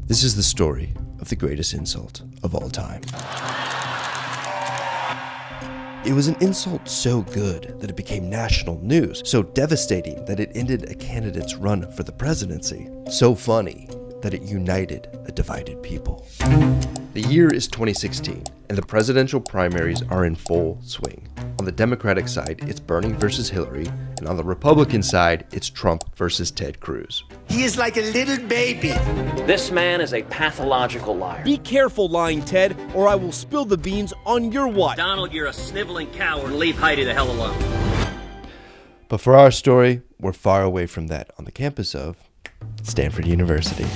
This is the story of the greatest insult of all time. It was an insult so good that it became national news, so devastating that it ended a candidate's run for the presidency, so funny that it united a divided people. The year is 2016, and the presidential primaries are in full swing. On the Democratic side, it's Bernie versus Hillary, and on the Republican side, it's Trump versus Ted Cruz. He is like a little baby. This man is a pathological liar. Be careful lying, Ted, or I will spill the beans on your watch. Donald, you're a sniveling coward. Leave Heidi the hell alone. But for our story, we're far away from that on the campus of Stanford University.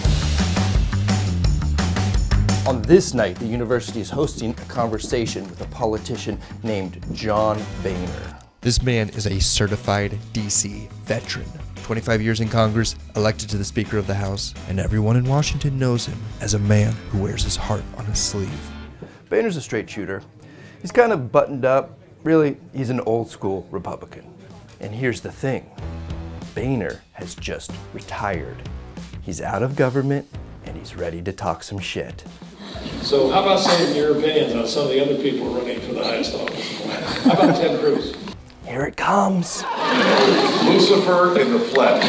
On this night, the university is hosting a conversation with a politician named John Boehner. This man is a certified DC veteran. 25 years in Congress, elected to the Speaker of the House, and everyone in Washington knows him as a man who wears his heart on his sleeve. Boehner's a straight shooter. He's kind of buttoned up. Really, he's an old school Republican. And here's the thing. Boehner has just retired. He's out of government, and he's ready to talk some shit. So how about saying your opinions on some of the other people running for the highest office? How about Ted Cruz? Here it comes. Lucifer in the flesh.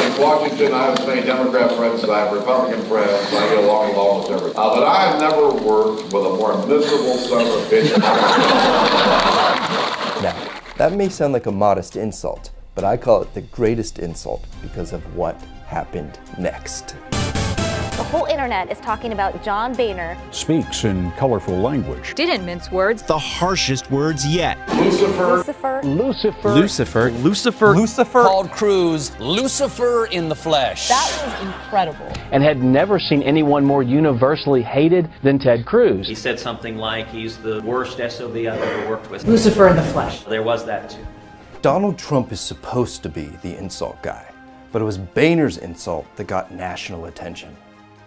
In Washington, I have as many Democrat friends as I have Republican friends. I get along with almost everyone. But I have never worked with a more miserable son of a bitch. Now, that may sound like a modest insult, but I call it the greatest insult because of what happened next. The whole internet is talking about John Boehner. Speaks in colorful language. Didn't mince words. The harshest words yet. Lucifer. Lucifer. Called Cruz Lucifer in the flesh. That was incredible. And had never seen anyone more universally hated than Ted Cruz. He said something like he's the worst SOB I've ever worked with. Lucifer in the flesh. There was that too. Donald Trump is supposed to be the insult guy, but it was Boehner's insult that got national attention.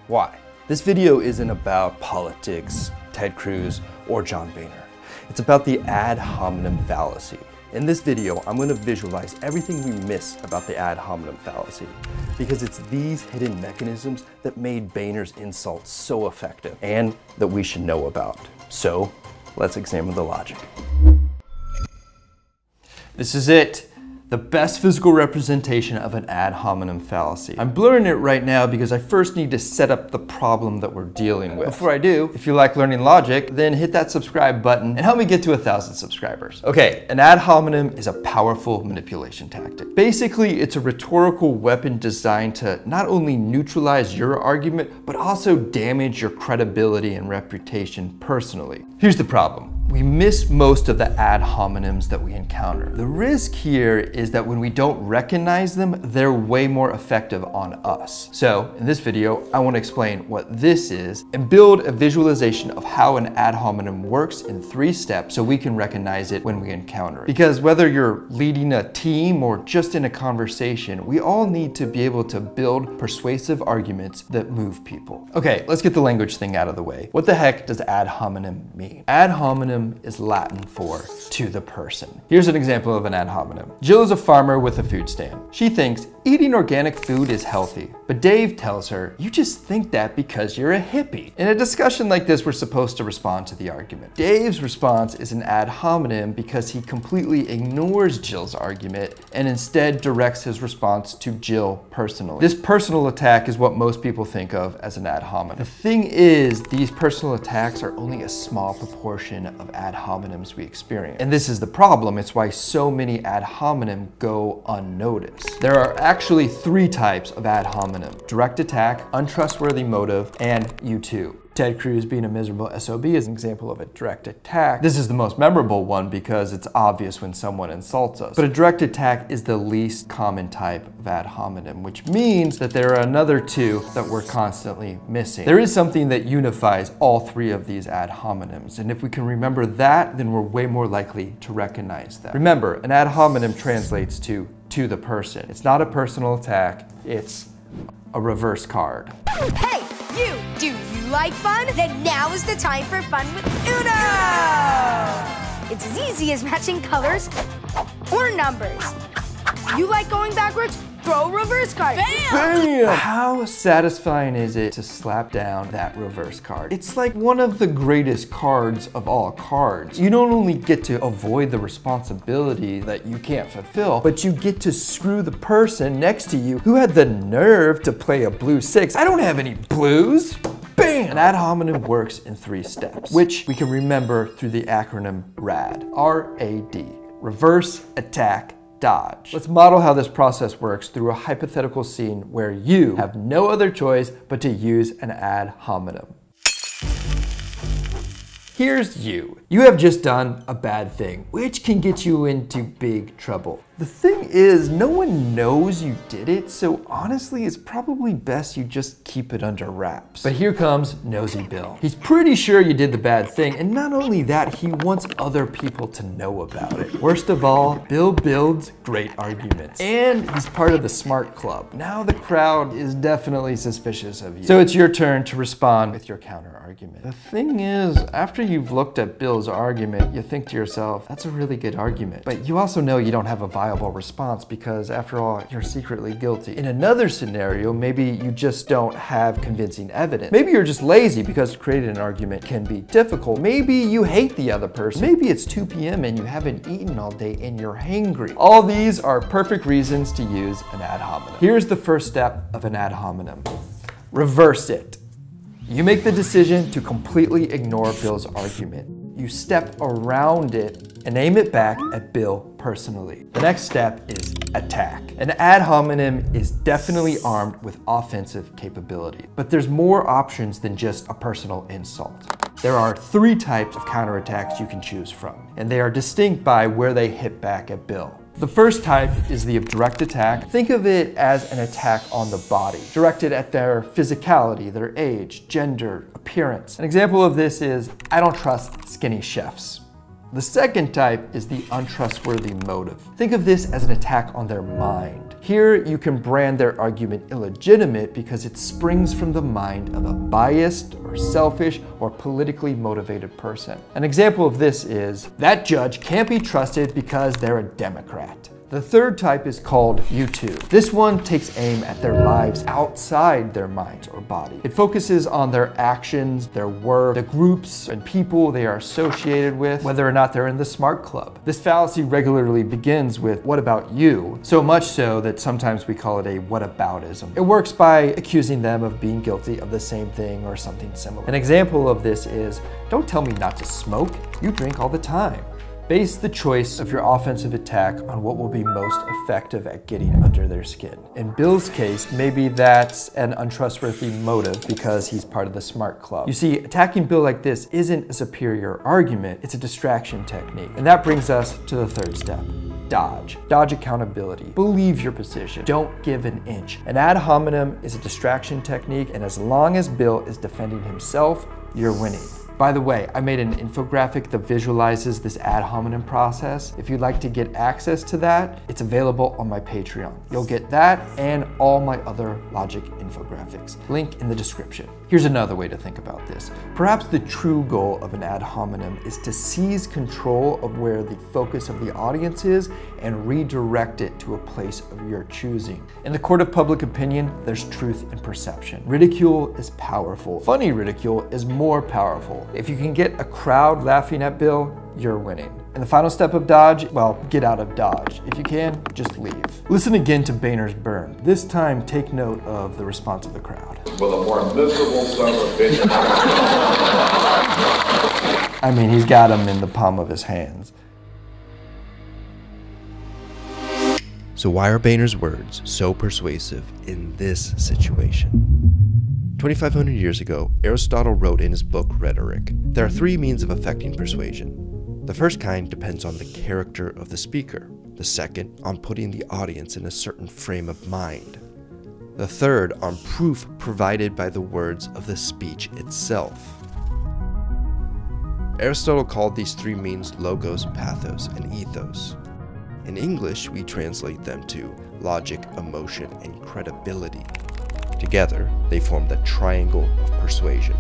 Why? This video isn't about politics, Ted Cruz, or John Boehner. It's about the ad hominem fallacy. In this video, I'm going to visualize everything we miss about the ad hominem fallacy, because it's these hidden mechanisms that made Boehner's insult so effective and that we should know about. So, let's examine the logic. This is it. The best physical representation of an ad hominem fallacy. I'm blurring it right now because I first need to set up the problem that we're dealing with. Before I do, if you like learning logic, then hit that subscribe button and help me get to 1,000 subscribers. Okay, an ad hominem is a powerful manipulation tactic. Basically, it's a rhetorical weapon designed to not only neutralize your argument, but also damage your credibility and reputation personally. Here's the problem. We miss most of the ad hominems that we encounter. The risk here is that when we don't recognize them, they're way more effective on us. So in this video, I want to explain what this is and build a visualization of how an ad hominem works in 3 steps so we can recognize it when we encounter it. Because whether you're leading a team or just in a conversation, we all need to be able to build persuasive arguments that move people. Okay, let's get the language thing out of the way. What the heck does ad hominem mean? Ad hominem is Latin for to the person. Here's an example of an ad hominem. Jill is a farmer with a food stand. She thinks eating organic food is healthy, but Dave tells her, you just think that because you're a hippie. In a discussion like this, we're supposed to respond to the argument. Dave's response is an ad hominem because he completely ignores Jill's argument and instead directs his response to Jill personally. This personal attack is what most people think of as an ad hominem. The thing is, these personal attacks are only a small proportion of ad hominems we experience. And this is the problem. It's why so many ad hominem go unnoticed. There are actually 3 types of ad hominem: direct attack, untrustworthy motive, and you too. Ted Cruz being a miserable SOB is an example of a direct attack. This is the most memorable one because it's obvious when someone insults us. But a direct attack is the least common type of ad hominem, which means that there are another 2 that we're constantly missing. There is something that unifies all 3 of these ad hominems, and if we can remember that, then we're way more likely to recognize them. Remember, an ad hominem translates to the person. It's not a personal attack, it's a reverse card. Hey, you! Do you like fun? Then now is the time for fun with Uno! It's as easy as matching colors or numbers. You like going backwards? throw a reverse card. Bam! Bam! How satisfying is it to slap down that reverse card? It's like one of the greatest cards of all cards. You don't only get to avoid the responsibility that you can't fulfill, but you get to screw the person next to you who had the nerve to play a blue 6. I don't have any blues. Bam! An ad hominem works in 3 steps, which we can remember through the acronym RAD. R-A-D. Reverse, attack, dodge. Let's model how this process works through a hypothetical scene where you have no other choice but to use an ad hominem. Here's you. You have just done a bad thing, which can get you into big trouble. The thing is, no one knows you did it, so honestly, it's probably best you just keep it under wraps. But here comes Nosy Bill. He's pretty sure you did the bad thing, and not only that, he wants other people to know about it. Worst of all, Bill builds great arguments, and he's part of the smart club. Now the crowd is definitely suspicious of you. So it's your turn to respond with your counter argument. The thing is, after you've looked at Bill's argument, you think to yourself, that's a really good argument. But you also know you don't have a viable response because, after all, you're secretly guilty. In another scenario, maybe you just don't have convincing evidence. Maybe you're just lazy because creating an argument can be difficult. Maybe you hate the other person. Maybe it's 2 p.m. and you haven't eaten all day and you're hangry. All these are perfect reasons to use an ad hominem. Here's the first step of an ad hominem. Reverse it. You make the decision to completely ignore Bill's argument. You step around it and aim it back at Bill personally. The next step is attack. An ad hominem is definitely armed with offensive capability, but there's more options than just a personal insult. There are 3 types of counterattacks you can choose from, and they are distinct by where they hit back at Bill. The first type is the direct attack. Think of it as an attack on the body, directed at their physicality, their age, gender, appearance. An example of this is, I don't trust skinny chefs. The second type is the untrustworthy motive. Think of this as an attack on their mind. Here you can brand their argument illegitimate because it springs from the mind of a biased or selfish or politically motivated person. An example of this is, that judge can't be trusted because they're a Democrat. The third type is called U2. This one takes aim at their lives outside their minds or body. It focuses on their actions, their work, the groups and people they are associated with, whether or not they're in the smart club. This fallacy regularly begins with, what about you? So much so that sometimes we call it a whataboutism. It works by accusing them of being guilty of the same thing or something similar. An example of this is, don't tell me not to smoke, you drink all the time. Base the choice of your offensive attack on what will be most effective at getting under their skin. In Bill's case, maybe that's an untrustworthy motive because he's part of the smart club. You see, attacking Bill like this isn't a superior argument, it's a distraction technique. And that brings us to the third step. Dodge. Dodge accountability. Believe your position. Don't give an inch. An ad hominem is a distraction technique, and as long as Bill is defending himself, you're winning. By the way, I made an infographic that visualizes this ad hominem process. If you'd like to get access to that, it's available on my Patreon. You'll get that and all my other logic infographics. Link in the description. Here's another way to think about this. Perhaps the true goal of an ad hominem is to seize control of where the focus of the audience is and redirect it to a place of your choosing. In the court of public opinion, there's truth in perception. Ridicule is powerful. Funny ridicule is more powerful. If you can get a crowd laughing at Bill, you're winning. And the final step of dodge, well, get out of dodge. If you can, just leave. Listen again to Boehner's burn. This time, take note of the response of the crowd. With a more miserable son of a bitch. I mean, he's got him in the palm of his hands. So why are Boehner's words so persuasive in this situation? 2,500 years ago, Aristotle wrote in his book Rhetoric, there are 3 means of affecting persuasion. The first kind depends on the character of the speaker. The second, on putting the audience in a certain frame of mind. The third, on proof provided by the words of the speech itself. Aristotle called these 3 means logos, pathos, and ethos. In English, we translate them to logic, emotion, and credibility. Together, they form the triangle of persuasion.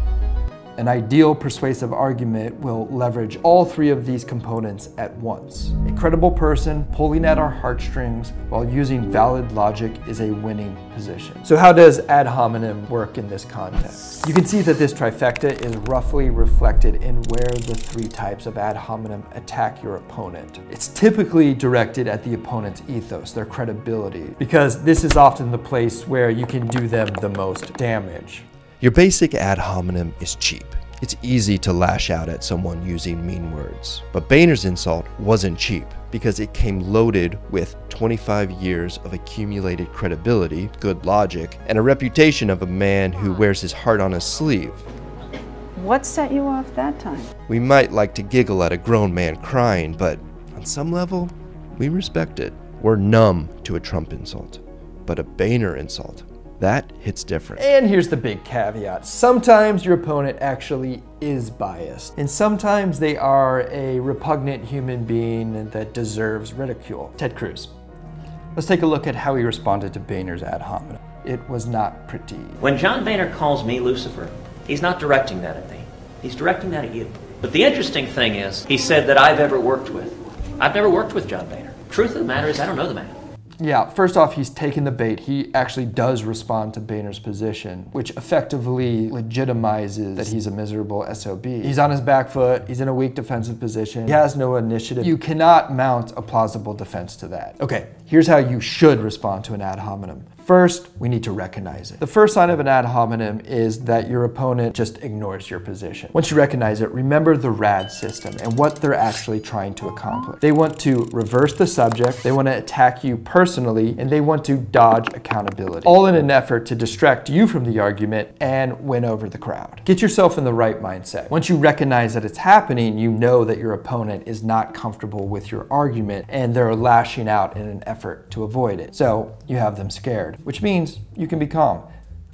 An ideal persuasive argument will leverage all three of these components at once. A credible person pulling at our heartstrings while using valid logic is a winning position. So how does ad hominem work in this context? You can see that this trifecta is roughly reflected in where the three types of ad hominem attack your opponent. It's typically directed at the opponent's ethos, their credibility, because this is often the place where you can do them the most damage. Your basic ad hominem is cheap. It's easy to lash out at someone using mean words. But Boehner's insult wasn't cheap because it came loaded with 25 years of accumulated credibility, good logic, and a reputation of a man who wears his heart on his sleeve. What set you off that time? We might like to giggle at a grown man crying, but on some level, we respect it. We're numb to a Trump insult, but a Boehner insult, that hits different. And here's the big caveat. Sometimes your opponent actually is biased, and sometimes they are a repugnant human being that deserves ridicule. Ted Cruz. Let's take a look at how he responded to Boehner's ad hominem. It was not pretty. When John Boehner calls me Lucifer, he's not directing that at me. He's directing that at you. But the interesting thing is, he said that I've ever worked with. I've never worked with John Boehner. Truth of the matter is, I don't know the man. Yeah, first off, he's taken the bait. He actually does respond to Boehner's position, which effectively legitimizes that he's a miserable SOB. He's on his back foot, he's in a weak defensive position, he has no initiative. You cannot mount a plausible defense to that. Okay, here's how you should respond to an ad hominem. First, we need to recognize it. The first sign of an ad hominem is that your opponent just ignores your position. Once you recognize it, remember the RAD system and what they're actually trying to accomplish. They want to reverse the subject, they want to attack you personally, and they want to dodge accountability, all in an effort to distract you from the argument and win over the crowd. Get yourself in the right mindset. Once you recognize that it's happening, you know that your opponent is not comfortable with your argument and they're lashing out in an effort to avoid it. So you have them scared, which means you can be calm.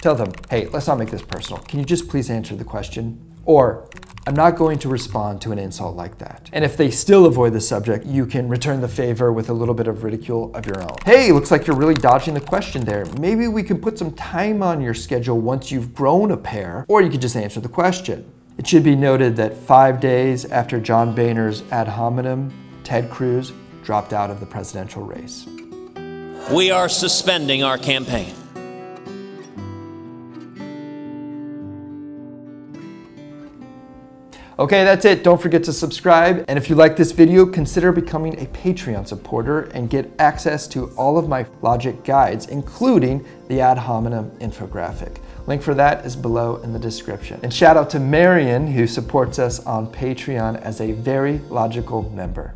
Tell them, hey, let's not make this personal. Can you just please answer the question? Or, I'm not going to respond to an insult like that. And if they still avoid the subject, you can return the favor with a little bit of ridicule of your own. Hey, looks like you're really dodging the question there. Maybe we can put some time on your schedule once you've grown a pair, or you could just answer the question. It should be noted that 5 days after John Boehner's ad hominem, Ted Cruz dropped out of the presidential race. We are suspending our campaign. Okay, that's it. Don't forget to subscribe. And if you like this video, consider becoming a Patreon supporter and get access to all of my logic guides, including the ad hominem infographic. Link for that is below in the description. And shout out to Marion, who supports us on Patreon as a very logical member.